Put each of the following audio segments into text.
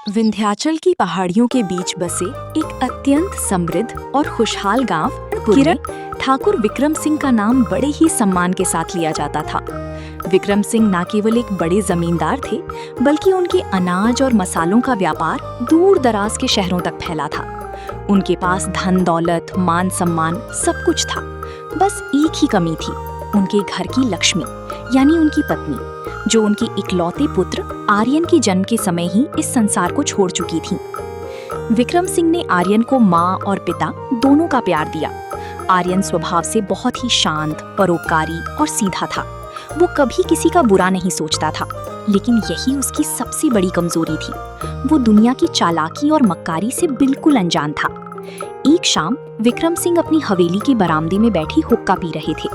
विंध्याचल की पहाड़ियों के बीच बसे एक अत्यंत समृद्ध और खुशहाल गांव किरण ठाकुर विक्रम सिंह का नाम बड़े ही सम्मान के साथ लिया जाता था। विक्रम सिंह न केवल एक बड़े जमींदार थे, बल्कि उनके अनाज और मसालों का व्यापार दूर दराज के शहरों तक फैला था। उनके पास धन दौलत, मान सम्मान सब कुछ था। बस एक ही कमी थी, उनके घर की लक्ष्मी यानी उनकी पत्नी, जो उनके इकलौते पुत्र आर्यन के जन्म के समय ही इस संसार को छोड़ चुकी थी। विक्रम सिंह ने आर्यन को माँ और पिता दोनों का प्यार दिया। आर्यन स्वभाव से बहुत ही शांत, परोपकारी और सीधा था। वो कभी किसी का बुरा नहीं सोचता था, लेकिन यही उसकी सबसे बड़ी कमजोरी थी। वो दुनिया की चालाकी और मक्कारी से बिल्कुल अनजान था। एक शाम विक्रम सिंह अपनी हवेली के बरामदे में बैठी हुक्का पी रहे थे।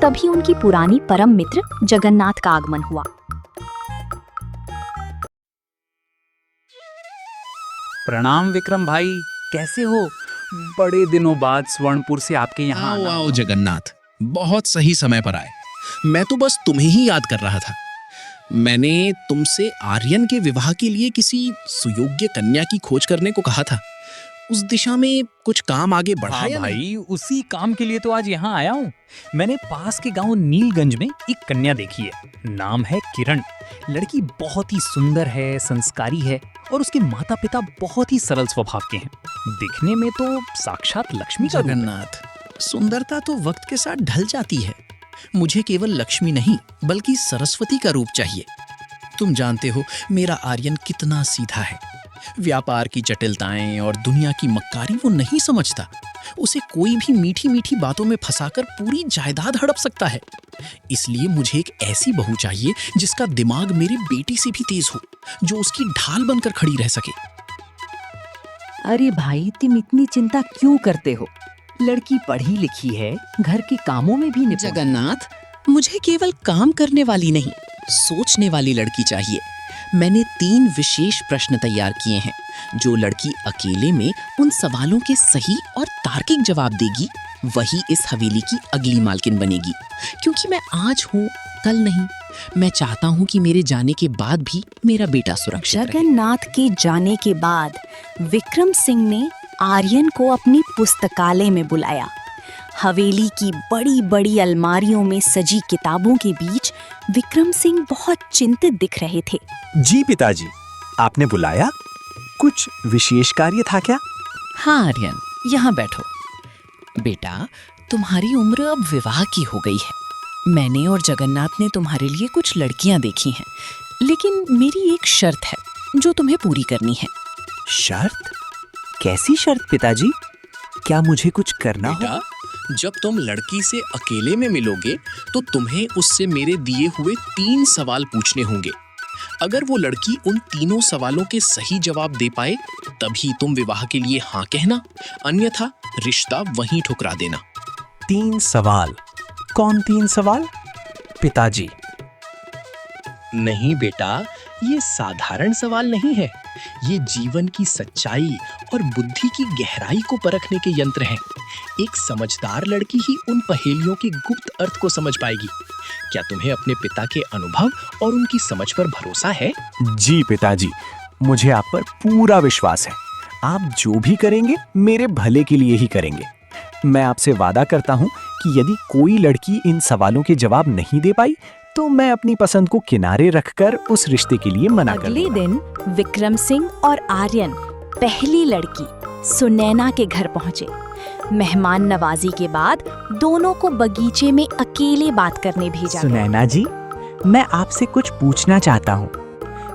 तभी उनकी पुरानी परम मित्र जगन्नाथ का आगमन हुआ। प्रणाम विक्रम भाई, कैसे हो? बड़े दिनों बाद स्वर्णपुर से आपके यहाँ आओ आओ जगन्नाथ, बहुत सही समय पर आए। मैं तो बस तुम्हें ही याद कर रहा था। मैंने तुमसे आर्यन के विवाह के लिए किसी सुयोग्य कन्या की खोज करने को कहा था। उस दिशा में कुछ काम आगे बढ़ा हाँ या नहीं? भाई, उसी काम के लिए तो आज यहाँ आया हूँ। मैंने पास के गांव नीलगंज में एक कन्या देखी है। नाम है किरण। लड़की बहुत ही सुंदर है, संस्कारी है और उसके माता पिता बहुत ही सरल स्वभाव के हैं। दिखने में तो साक्षात लक्ष्मी का रूप है। जगन्नाथ, सुंदरता तो वक्त के साथ ढल जाती है। मुझे केवल लक्ष्मी नहीं बल्कि सरस्वती का रूप चाहिए। तुम जानते हो मेरा आर्यन कितना सीधा है। व्यापार की जटिलताएं और दुनिया की मक्कारी वो नहीं समझता। उसे कोई भी मीठी मीठी बातों में फंसाकर पूरी जायदाद हड़प सकता है। इसलिए मुझे एक ऐसी बहू चाहिए जिसका दिमाग मेरी बेटी से भी तेज हो, जो उसकी ढाल बनकर खड़ी रह सके। अरे भाई, तुम इतनी चिंता क्यों करते हो? लड़की पढ़ी लिखी है, घर के कामों में भी निपुण। जगन्नाथ, मुझे केवल काम करने वाली नहीं, सोचने वाली लड़की चाहिए। मैंने 3 विशेष प्रश्न तैयार किए हैं। जो लड़की अकेले में उन सवालों के सही और तार्किक जवाब देगी, वही इस हवेली की अगली मालकिन बनेगी। क्योंकि मैं आज हूँ, कल नहीं। मैं चाहता हूँ कि मेरे जाने के बाद भी मेरा बेटा सुरक्षित रहे। जगन्नाथ के जाने के बाद विक्रम सिंह ने आर्यन को अपनी पुस्तकालय में बुलाया। हवेली की बड़ी बड़ी अलमारियों में सजी किताबों के बीच विक्रम सिंह बहुत चिंतित दिख रहे थे। जी पिताजी, आपने बुलाया? कुछ विशेष कार्य था क्या? हाँ आर्यन, यहाँ बैठो। बेटा, तुम्हारी उम्र अब विवाह की हो गई है। मैंने और जगन्नाथ ने तुम्हारे लिए कुछ लड़कियां देखी हैं, लेकिन मेरी एक शर्त है जो तुम्हें पूरी करनी है। शर्त? कैसी शर्त पिताजी? क्या मुझे कुछ करना हो? बेटा, जब तुम लड़की से अकेले में मिलोगे तो तुम्हें उससे मेरे दिए हुए 3 सवाल पूछने होंगे। अगर वो लड़की उन तीनों सवालों के सही जवाब दे पाए तभी तुम विवाह के लिए हाँ कहना, अन्यथा रिश्ता वहीं ठुकरा देना। 3 सवाल? कौन 3 सवाल? पिताजी। नहीं बेटा, ये साधारण सवाल नहीं है। ये जीवन की सच्चाई और बुद्धि की गहराई को परखने के यंत्र हैं। एक समझदार लड़की ही उन पहेलियों के गुप्त अर्थ को समझ पाएगी। क्या तुम्हें अपने पिता के अनुभव और उनकी समझ पर भरोसा है? जी पिताजी, मुझे आप पर पूरा विश्वास है। आप जो भी करेंगे मेरे भले के लिए ही करेंगे। मैं आपसे वादा करता हूँ कि यदि कोई लड़की इन सवालों के जवाब नहीं दे पाई तो मैं अपनी पसंद को किनारे रखकर उस रिश्ते के लिए मना कर अगले दूंगा। दिन विक्रम सिंह और आर्यन पहली लड़की सुनैना के घर पहुंचे। मेहमान नवाजी के बाद दोनों को बगीचे में अकेले बात करने भेजा गया। सुनैना जी, मैं आपसे कुछ पूछना चाहता हूँ।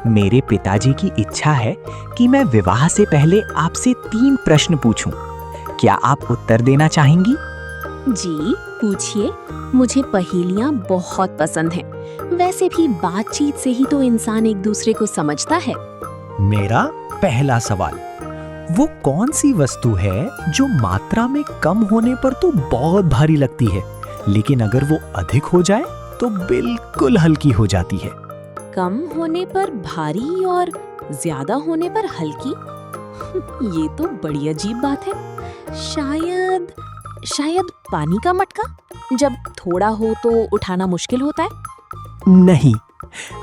मेरे पिताजी की इच्छा है कि मैं विवाह से पहले आपसे 3 प्रश्न पूछूं। क्या आप उत्तर देना चाहेंगी? जी पूछिए, मुझे पहेलियाँ बहुत पसंद हैं। वैसे भी बातचीत से ही तो इंसान एक दूसरे को समझता है। मेरा पहला सवाल, वो कौन सी वस्तु है जो मात्रा में कम होने पर तो बहुत भारी लगती है, लेकिन अगर वो अधिक हो जाए तो बिल्कुल हल्की हो जाती है? कम होने पर भारी और ज्यादा होने पर हल्की। ये तो बड़ी अजीब बात है। शायद शायद पानी का मटका, जब थोड़ा हो तो उठाना मुश्किल होता है। नहीं,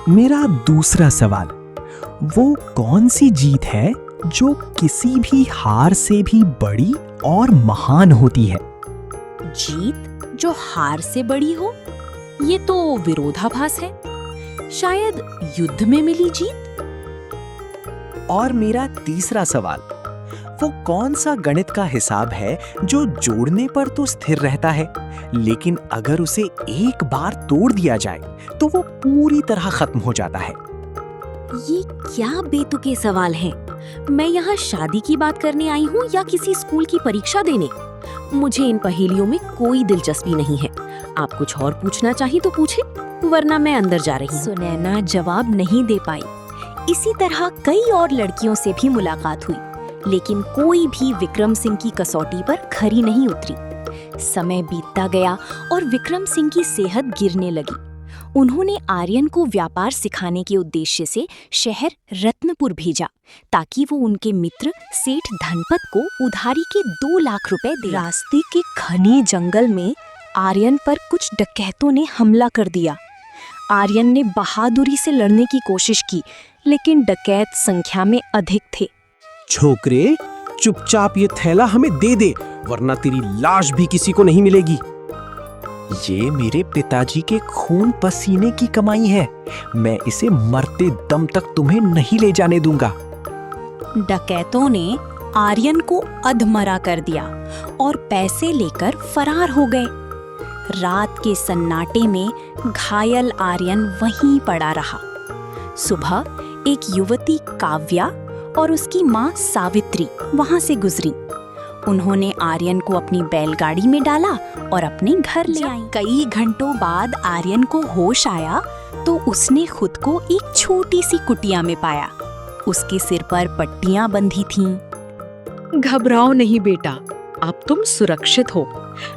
मेरा दूसरा सवाल, वो कौन सी जीत है जो किसी भी हार से भी बड़ी और महान होती है? जीत जो हार से बड़ी हो, ये तो विरोधाभास है। शायद युद्ध में मिली जीत। और मेरा तीसरा सवाल, वो कौन सा गणित का हिसाब है जो जोड़ने पर तो स्थिर रहता है, लेकिन अगर उसे एक बार तोड़ दिया जाए तो वो पूरी तरह खत्म हो जाता है? ये क्या बेतुके सवाल हैं? मैं यहाँ शादी की बात करने आई हूँ या किसी स्कूल की परीक्षा देने? मुझे इन पहेलियों में कोई दिलचस्पी नहीं है। आप कुछ और पूछना चाहिए तो पूछे, वरना मैं अंदर जा रही हूँ। सुनैना जवाब नहीं दे पाई। इसी तरह कई और लड़कियों से भी मुलाकात हुई, लेकिन कोई भी विक्रम सिंह की कसौटी पर खरी नहीं उतरी। समय बीतता गया और विक्रम सिंह की सेहत गिरने लगी। उन्होंने आर्यन को व्यापार सिखाने के उद्देश्य से शहर रत्नपुर भेजा, ताकि वो उनके मित्र सेठ धनपत को उधारी के 2 लाख रुपए दे। रास्ते के घने जंगल में आर्यन पर कुछ डकैतों ने हमला कर दिया। आर्यन ने बहादुरी से लड़ने की कोशिश की, लेकिन डकैत संख्या में अधिक थे। छोकरे, चुपचाप ये थैला हमें दे दे, वरना तेरी लाश भी किसी को नहीं मिलेगी। ये मेरे पिताजी के खून पसीने की कमाई है। मैं इसे मरते दम तक तुम्हें नहीं ले जाने दूंगा। डकैतों ने आर्यन को अधमरा कर दिया और पैसे लेकर फरार हो गए। रात के सन्नाटे में घायल आर्यन वहीं पड़ा रहा। सुबह एक युवती काव्या और उसकी माँ सावित्री वहां से गुजरी। उन्होंने आर्यन को अपनी बैलगाड़ी में डाला और अपने घर ले आई। कई घंटों बाद आर्यन को होश आया तो उसने खुद को एक छोटी सी कुटिया में पाया। उसके सिर पर पट्टियां बंधी थीं। घबराओ नहीं बेटा, अब तुम सुरक्षित हो।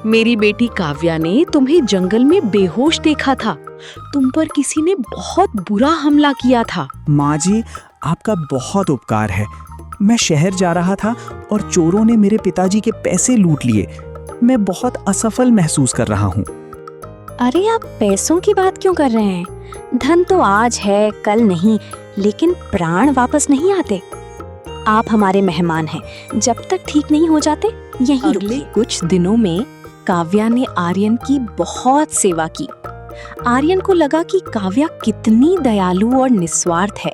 मेरी बेटी काव्या ने तुम्हें जंगल में बेहोश देखा था। तुम पर किसी ने बहुत बुरा हमला किया था। माँ जी, आपका बहुत उपकार है। मैं शहर जा रहा था और चोरों ने मेरे पिताजी के पैसे लूट लिए। मैं बहुत असफल महसूस कर रहा हूँ। अरे आप पैसों की बात क्यों कर रहे हैं? धन तो आज है, कल नहीं, लेकिन प्राण वापस नहीं आते। आप हमारे मेहमान हैं। जब तक ठीक नहीं हो जाते यहीं रुकिए। कुछ दिनों में काव्या ने आर्यन की बहुत सेवा की। आर्यन को लगा कि काव्या कितनी दयालु और निस्वार्थ है।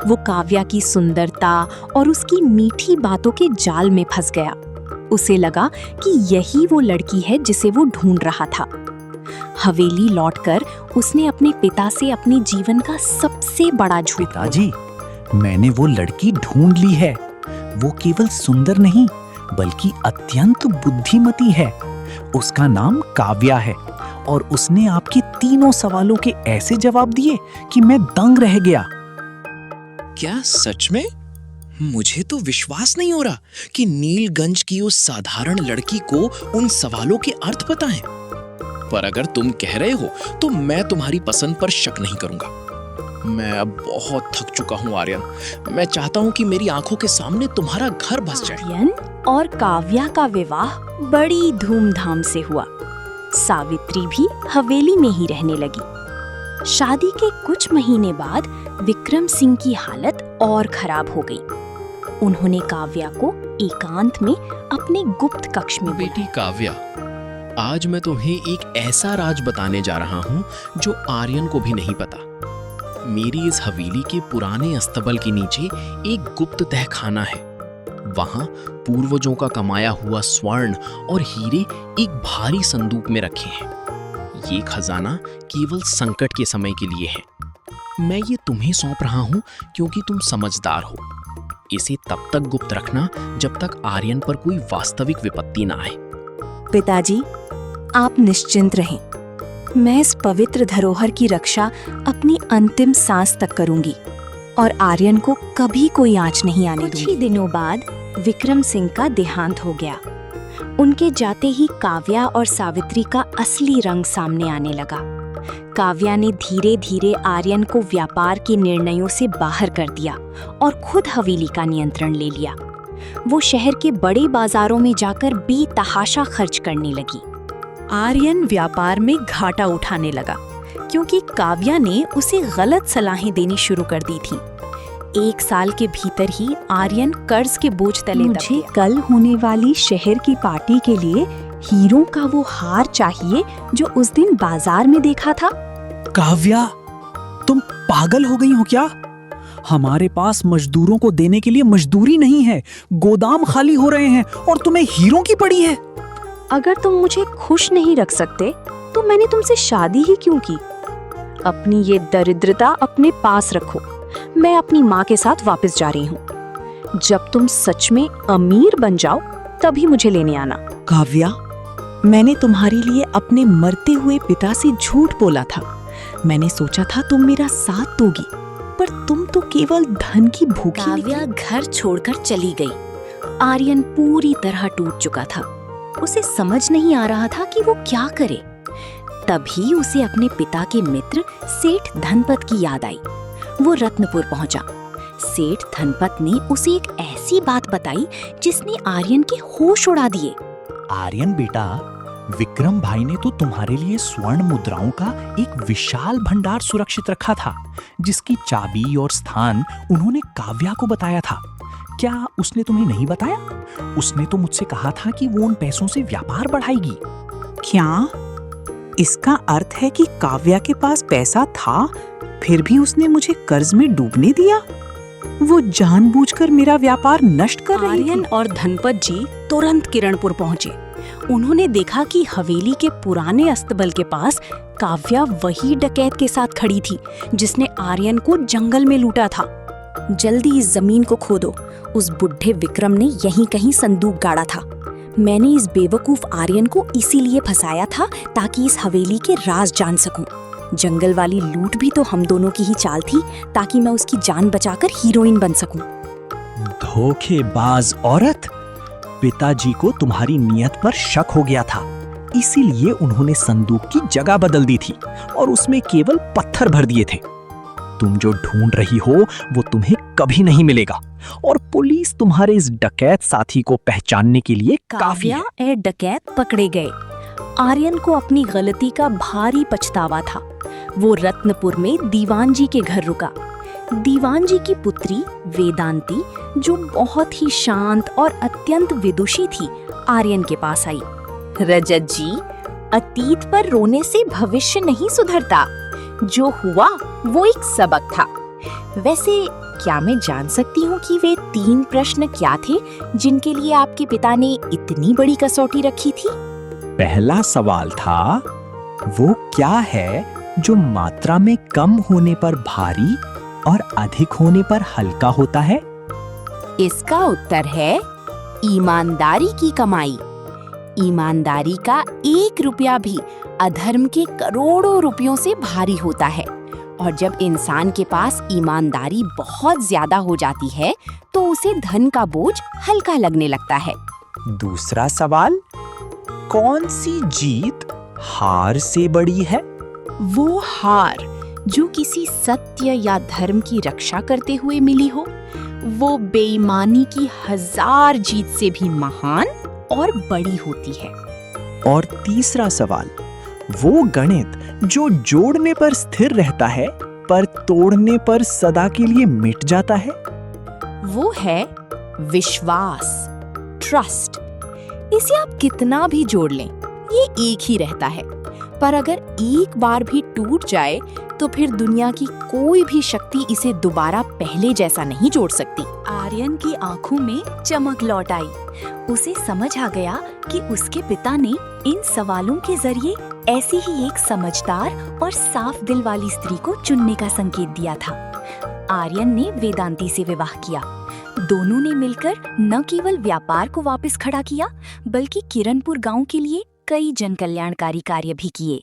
वो काव्या की सुंदरता और उसकी मीठी बातों के जाल में फंस गया। उसे लगा कि यही वो लड़की है जिसे वो ढूंढ रहा था। हवेली लौटकर उसने अपने पिता से अपने जीवन का सबसे बड़ा झूठ बोला। पिताजी, मैंने वो लड़की ढूंढ ली है। वो केवल सुंदर नहीं, बल्कि अत्यंत बुद्धिमती है। उसका नाम काव्या है और उसने आपके तीनों सवालों के ऐसे जवाब दिए कि मैं दंग रह गया। क्या सच में? मुझे तो विश्वास नहीं हो रहा कि नीलगंज की उस साधारण लड़की को उन सवालों के अर्थ पता है। पर अगर तुम कह रहे हो तो मैं तुम्हारी पसंद पर शक नहीं करूंगा। मैं अब बहुत थक चुका हूँ आर्यन। मैं चाहता हूँ कि मेरी आंखों के सामने तुम्हारा घर बस जाए। आर्यन और काव्या का विवाह बड़ी धूमधाम से हुआ। सावित्री भी हवेली में ही रहने लगी। शादी के कुछ महीने बाद विक्रम सिंह की हालत और खराब हो गई। उन्होंने काव्या को एकांत में अपने गुप्त कक्ष में बेटी काव्या, आज मैं तुम्हें एक ऐसा राज बताने जा रहा हूँ जो आर्यन को भी नहीं पता। मेरी इस हवेली के पुराने अस्तबल के नीचे एक गुप्त तहखाना है। वहां पूर्वजों का कमाया हुआ स्वर्ण और हीरे एक भारी संदूक में रखे हैं। ये खजाना केवल संकट के समय के लिए है। मैं ये तुम्हें सौंप रहा हूं क्योंकि तुम समझदार हो। इसे तब तक गुप्त रखना जब तक आर्यन पर कोई वास्तविक विपत्ति ना आए। पिताजी, आप निश्चिंत रहें। मैं इस पवित्र धरोहर की रक्षा अपनी अंतिम सांस तक करूंगी और आर्यन को कभी कोई आंच नहीं आने दूंगी। कुछ ही दिनों बाद विक्रम सिंह का देहांत हो गया। उनके जाते ही काव्या और सावित्री का असली रंग सामने आने लगा। काव्या ने धीरे धीरे आर्यन को व्यापार के निर्णयों से बाहर कर दिया और खुद हवेली का नियंत्रण ले लिया। वो शहर के बड़े बाजारों में जाकर बेतहाशा खर्च करने लगी। आर्यन व्यापार में घाटा उठाने लगा क्योंकि काव्या ने उसे गलत सलाहें देनी शुरू कर दी थी। 1 साल के भीतर ही आर्यन कर्ज के बोझ तले दब गया। मुझे कल होने वाली शहर की पार्टी के लिए हीरों का वो हार चाहिए जो उस दिन बाजार में देखा था। काव्या, तुम पागल हो गई हो क्या? हमारे पास मजदूरों को देने के लिए मजदूरी नहीं है, गोदाम खाली हो रहे हैं और तुम्हें हीरों की पड़ी है। अगर तुम मुझे खुश नहीं रख सकते तो मैंने तुमसे शादी ही क्यों की? अपनी ये दरिद्रता अपने पास रखो। मैं अपनी माँ के साथ वापस जा रही हूँ। जब तुम सच में अमीर बन जाओ तभी मुझे लेने आना। काव्या, मैंने तुम्हारे लिए अपने मरते हुए पिता से झूठ बोला था। मैंने सोचा था तुम मेरा साथ दोगी, पर तुम तो केवल धन की भूखी काव्या घर छोड़कर चली गई। आर्यन पूरी तरह टूट चुका था। उसे समझ नहीं आ रहा था कि वो क्या करे। तभी उसे अपने पिता के मित्र सेठ धनपत की याद आई। वो रत्नपुर पहुंचा। सेठ धनपत ने उसे एक ऐसी बात बताई जिसने आर्यन के होश उड़ा दिए। आर्यन बेटा, विक्रम भाई ने तो तुम्हारे लिए स्वर्ण मुद्राओं का एक विशाल भंडार सुरक्षित रखा था, जिसकी चाबी और स्थान उन्होंने काव्या को बताया था। क्या उसने तुम्हें नहीं बताया? उसने तो मुझसे कहा था कि वो उन पैसों से व्यापार बढ़ाएगी। क्या इसका अर्थ है कि काव्या के पास पैसा था, फिर भी उसने मुझे कर्ज में डूबने दिया? वो जानबूझकर मेरा व्यापार नष्ट कर रही थी। आर्यन और धनपत जी तुरंत किरणपुर पहुंचे। उन्होंने देखा कि हवेली के पुराने अस्तबल के पास काव्या वही डकैत के साथ खड़ी थी जिसने आर्यन को जंगल में लूटा था। जल्दी इस जमीन को खोदो। उस बुढ़े विक्रम ने यहीं कहीं संदूक गाड़ा था। मैंने इस बेवकूफ आर्यन को इसीलिए फंसाया था ताकि इस हवेली के राज जान सकूं। जंगल वाली लूट भी तो हम दोनों की ही चाल थी ताकि मैं उसकी जान बचाकर हीरोइन बन सकूं। धोखेबाज औरत! पिताजी को तुम्हारी नियत पर शक हो गया था, इसीलिए उन्होंने संदूक की जगह बदल दी थी और उसमें केवल पत्थर भर दिए थे। तुम जो ढूंढ रही हो वो तुम्हें कभी नहीं मिलेगा और पुलिस तुम्हारे इस डकैत साथी को पहचानने के लिए काफी है। काव्या और डकैत पकड़े गए। आर्यन को अपनी गलती का भारी पछतावा था। वो रत्नपुर में दीवान जी के घर रुका। दीवान जी की पुत्री वेदांती, जो बहुत ही शांत और अत्यंत विदुषी थी, आर्यन के पास आई। रजत जी, अतीत पर रोने से भविष्य नहीं सुधरता। जो हुआ वो एक सबक था। वैसे क्या मैं जान सकती हूँ कि वे 3 प्रश्न क्या थे जिनके लिए आपके पिता ने इतनी बड़ी कसौटी रखी थी? पहला सवाल था, वो क्या है जो मात्रा में कम होने पर भारी और अधिक होने पर हल्का होता है? इसका उत्तर है ईमानदारी की कमाई। ईमानदारी का 1 रुपया भी अधर्म के करोड़ों रुपयों से भारी होता है। और जब इंसान के पास ईमानदारी बहुत ज्यादा हो जाती है तो उसे धन का बोझ हल्का लगने लगता है। दूसरा सवाल, कौन सी जीत हार से बड़ी है? वो हार जो किसी सत्य या धर्म की रक्षा करते हुए मिली हो, वो बेईमानी की 1000 जीत से भी महान और बड़ी होती है। और तीसरा सवाल, वो गणित जो जोड़ने पर स्थिर रहता है पर तोड़ने पर सदा के लिए मिट जाता है? वो है विश्वास, ट्रस्ट। इसे आप कितना भी जोड़ लें, ये एक ही रहता है। पर अगर एक बार भी टूट जाए तो फिर दुनिया की कोई भी शक्ति इसे दोबारा पहले जैसा नहीं जोड़ सकती। आर्यन की आंखों में चमक लौट आई। उसे समझ आ गया कि उसके पिता ने इन सवालों के जरिए ऐसी ही एक समझदार और साफ दिल वाली स्त्री को चुनने का संकेत दिया था। आर्यन ने वेदांती से विवाह किया। दोनों ने मिलकर न केवल व्यापार को वापस खड़ा किया, बल्कि किरणपुर गांव के लिए कई जन कल्याणकारी कार्य भी किए।